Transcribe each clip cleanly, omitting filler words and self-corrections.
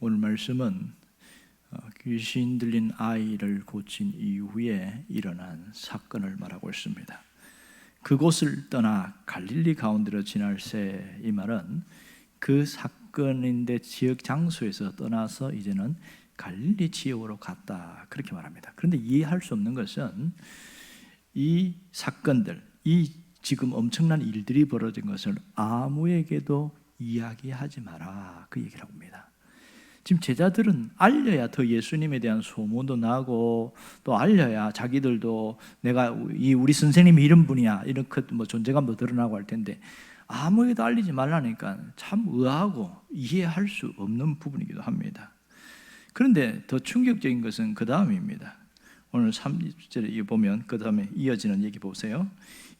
오늘 말씀은 귀신 들린 아이를 고친 이후에 일어난 사건을 말하고 있습니다. 그곳을 떠나 갈릴리 가운데로 지날새, 이 말은 그 사건인데 지역 장소에서 떠나서 이제는 갈릴리 지역으로 갔다, 그렇게 말합니다. 그런데 이해할 수 없는 것은 이 사건들, 이 지금 엄청난 일들이 벌어진 것을 아무에게도 이야기하지 마라, 그 얘기를 합니다. 지금 제자들은 알려야 더 예수님에 대한 소문도 나고, 또 알려야 자기들도 내가 우리 선생님이 이런 분이야, 이렇게 존재감도 드러나고 할 텐데, 아무에게도 알리지 말라니까 참 의아하고 이해할 수 없는 부분이기도 합니다. 그런데 더 충격적인 것은 그 다음입니다. 오늘 3절에 보면 그 다음에 이어지는 얘기 보세요.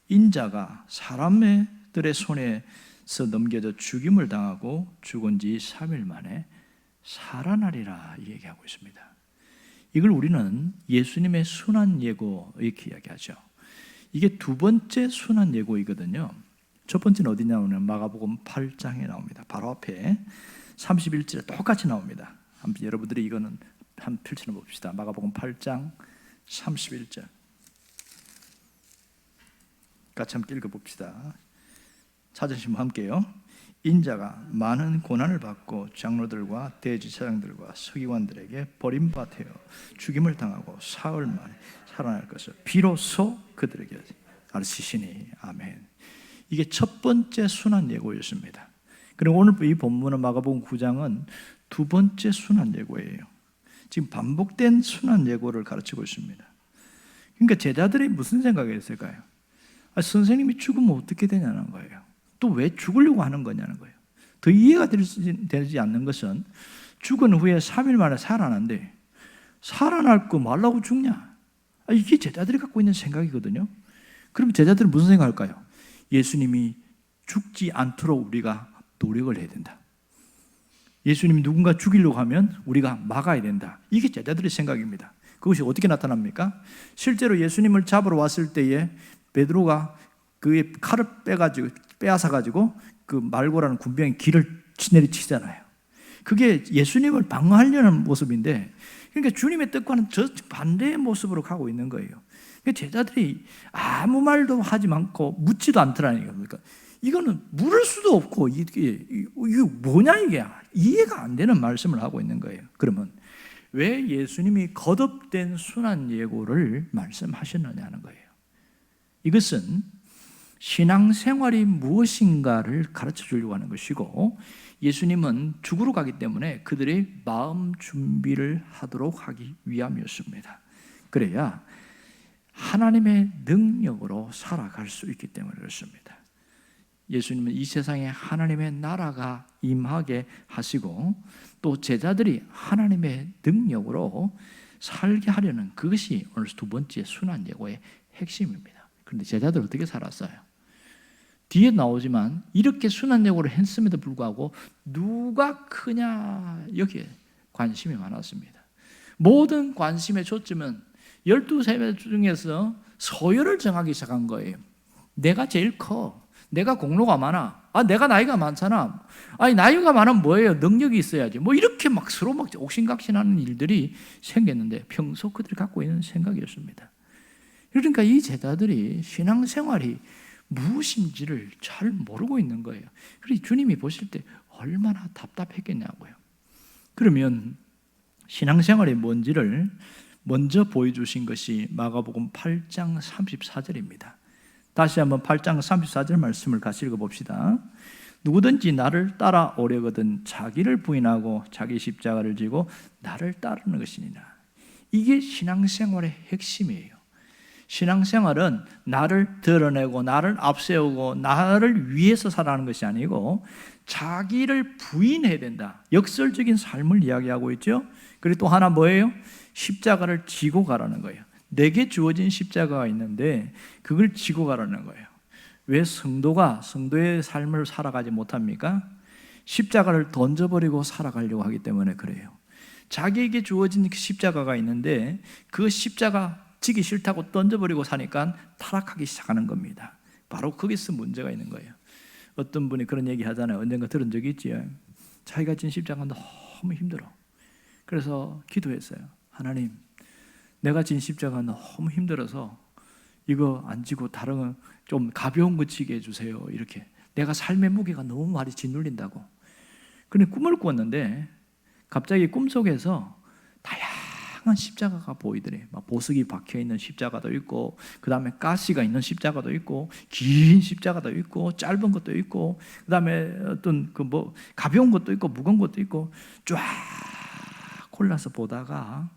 인자가 사람들의 손에서 넘겨져 죽임을 당하고 죽은 지 3일 만에 살아나리라 얘기하고 있습니다. 이걸 우리는 예수님의 순환 예고 이렇게 이야기하죠. 이게 두 번째 순환 예고이거든요. 첫 번째는 어디 나오냐면 마가복음 8장에 나옵니다. 바로 앞에 31절에 똑같이 나옵니다. 한번 여러분들이 이거는 한번 펼쳐 봅시다. 마가복음 8장 31절 같이 함께 읽어봅시다. 찾으시면 함께요. 인자가 많은 고난을 받고 장로들과 대제사장들과 서기관들에게 버림받아 죽임을 당하고 사흘 만에 살아날 것을 비로소 그들에게 가르치시니. 아멘. 이게 첫 번째 순환 예고였습니다. 그리고 오늘 이 본문은 마가복음 9장은 두 번째 순환 예고예요. 지금 반복된 순환 예고를 가르치고 있습니다. 그러니까 제자들이 무슨 생각이 있을까요? 선생님이 죽으면 어떻게 되냐는 거예요. 또 왜 죽으려고 하는 거냐는 거예요. 더 이해가 되지 않는 것은 죽은 후에 3일 만에 살아난데 살아날 거 말라고 죽냐? 이게 제자들이 갖고 있는 생각이거든요. 그럼 제자들은 무슨 생각할까요? 예수님이 죽지 않도록 우리가 노력을 해야 된다. 예수님이 누군가 죽이려고 하면 우리가 막아야 된다. 이게 제자들의 생각입니다. 그것이 어떻게 나타납니까? 실제로 예수님을 잡으러 왔을 때에 베드로가 그의 칼을 빼앗아가지고 그 말고라는 군병이 길을 내리치잖아요. 그게 예수님을 방어하려는 모습인데, 그러니까 주님의 뜻과는 저 반대의 모습으로 가고 있는 거예요. 그러니까 제자들이 아무 말도 하지 않고 묻지도 않더라는 겁니까? 이거는 물을 수도 없고 이게 뭐냐, 이게 이해가 안 되는 말씀을 하고 있는 거예요. 그러면 왜 예수님이 거듭된 순환 예고를 말씀하셨느냐는 거예요. 이것은 신앙생활이 무엇인가를 가르쳐 주려고 하는 것이고, 예수님은 죽으러 가기 때문에 그들의 마음 준비를 하도록 하기 위함이었습니다. 그래야 하나님의 능력으로 살아갈 수 있기 때문에 그렇습니다. 예수님은 이 세상에 하나님의 나라가 임하게 하시고, 또 제자들이 하나님의 능력으로 살게 하려는 그것이 오늘 두 번째 순환 예고의 핵심입니다. 그런데 제자들 어떻게 살았어요? 뒤에 나오지만 이렇게 순환 예고를 했음에도 불구하고 누가 크냐, 여기에 관심이 많았습니다. 모든 관심의 초점은 12세대 중에서 서열을 정하기 시작한 거예요. 내가 제일 커. 내가 공로가 많아. 내가 나이가 많잖아. 나이가 많으면 뭐예요? 능력이 있어야지. 이렇게 막 서로 막 옥신각신하는 일들이 생겼는데, 평소 그들이 갖고 있는 생각이었습니다. 그러니까 이 제자들이 신앙생활이 무엇인지를 잘 모르고 있는 거예요. 그래서 주님이 보실 때 얼마나 답답했겠냐고요. 그러면 신앙생활이 뭔지를 먼저 보여주신 것이 마가복음 8장 34절입니다. 다시 한번 8장 34절 말씀을 같이 읽어봅시다. 누구든지 나를 따라오려거든 자기를 부인하고 자기 십자가를 지고 나를 따르는 것이니라. 이게 신앙생활의 핵심이에요. 신앙생활은 나를 드러내고 나를 앞세우고 나를 위해서 살아가는 것이 아니고 자기를 부인해야 된다. 역설적인 삶을 이야기하고 있죠. 그리고 또 하나 뭐예요? 십자가를 지고 가라는 거예요. 내게 주어진 십자가가 있는데 그걸 지고 가라는 거예요. 왜 성도가 성도의 삶을 살아가지 못합니까? 십자가를 던져버리고 살아가려고 하기 때문에 그래요. 자기에게 주어진 십자가가 있는데 그 십자가 지기 싫다고 던져버리고 사니까 타락하기 시작하는 겁니다. 바로 거기서 문제가 있는 거예요. 어떤 분이 그런 얘기 하잖아요. 언젠가 들은 적이 있지요. 자기가 진 십자가 너무 힘들어. 그래서 기도했어요. 하나님, 내가 진 십자가 너무 힘들어서 이거 안 지고 다른 좀 가벼운 거 지게 해주세요. 이렇게 내가 삶의 무게가 너무 많이 짓눌린다고. 근데 꿈을 꾸었는데 갑자기 꿈속에서 다양한 십자가가 보이더래. 막 보석이 박혀있는 십자가도 있고, 그 다음에 가시가 있는 십자가도 있고, 긴 십자가도 있고, 짧은 것도 있고, 그 다음에 어떤 가벼운 것도 있고 무거운 것도 있고, 쫙 골라서 보다가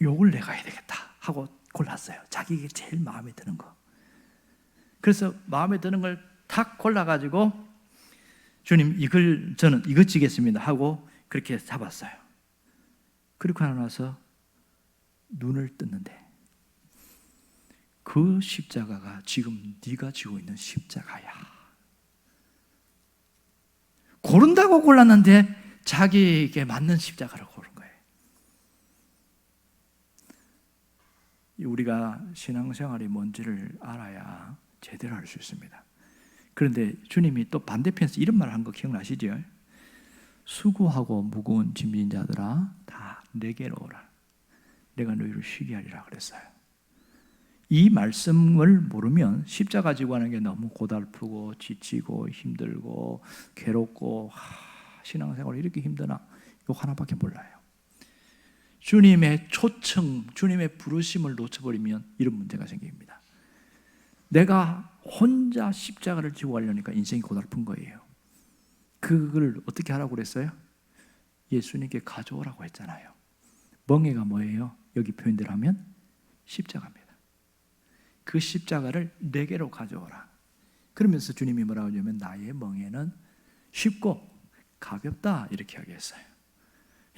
요걸 내가 해야 되겠다 하고 골랐어요. 자기에게 제일 마음에 드는 거. 그래서 마음에 드는 걸 탁 골라가지고 주님, 저는 이거 지겠습니다 하고 그렇게 잡았어요. 그리고 나서 눈을 떴는데 그 십자가가 지금 네가 지고 있는 십자가야. 고른다고 골랐는데 자기에게 맞는 십자가를 고른 거예요. 우리가 신앙생활이 뭔지를 알아야 제대로 할 수 있습니다. 그런데 주님이 또 반대편에서 이런 말을 한 거 기억나시죠? 수고하고 무거운 짐진 자들아 다 내게로 오라. 내가 너희를 쉬게 하리라 그랬어요. 이 말씀을 모르면 십자가 지고 하는 게 너무 고달프고 지치고 힘들고 괴롭고 신앙생활이 이렇게 힘드나? 이거 하나밖에 몰라요. 주님의 초청, 주님의 부르심을 놓쳐버리면 이런 문제가 생깁니다. 내가 혼자 십자가를 지고 가려니까 인생이 고달픈 거예요. 그걸 어떻게 하라고 그랬어요? 예수님께 가져오라고 했잖아요. 멍에가 뭐예요? 여기 표현대로 하면 십자가입니다. 그 십자가를 내게로 가져오라. 그러면서 주님이 뭐라고 하냐면 나의 멍에는 쉽고 가볍다 이렇게 하겠어요.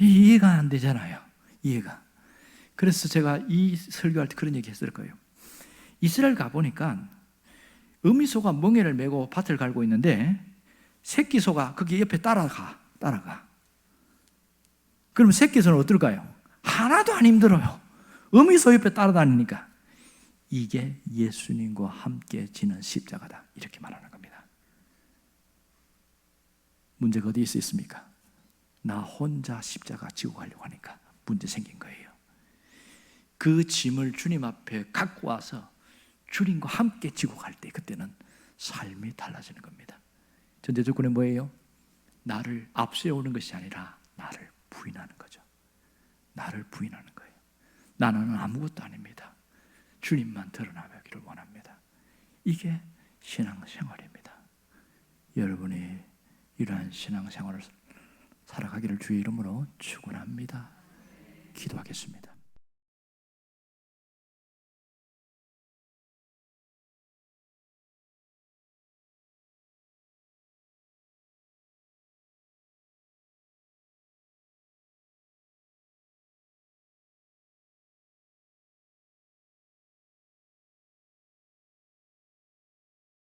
이해가 안 되잖아요. 이해가. 그래서 제가 이 설교할 때 그런 얘기 했을 거예요. 이스라엘 가보니까 어미소가 멍에를 메고 밭을 갈고 있는데 새끼 소가 거기 옆에 따라가. 그러면 새끼 소는 어떨까요? 하나도 안 힘들어요. 어미소 옆에 따라다니니까. 이게 예수님과 함께 지는 십자가다 이렇게 말하는 겁니다. 문제가 어디에 있습니까? 나 혼자 십자가 지고 가려고 하니까 문제 생긴 거예요. 그 짐을 주님 앞에 갖고 와서 주님과 함께 지고 갈 때 그때는 삶이 달라지는 겁니다. 전제 조건은 뭐예요? 나를 앞세우는 것이 아니라 나를 부인하는 거죠. 나를 부인하는 거예요. 나는 아무것도 아닙니다. 주님만 드러나기를 원합니다. 이게 신앙생활입니다. 여러분이 이러한 신앙생활을 살아가기를 주의 이름으로 축원합니다. 기도하겠습니다.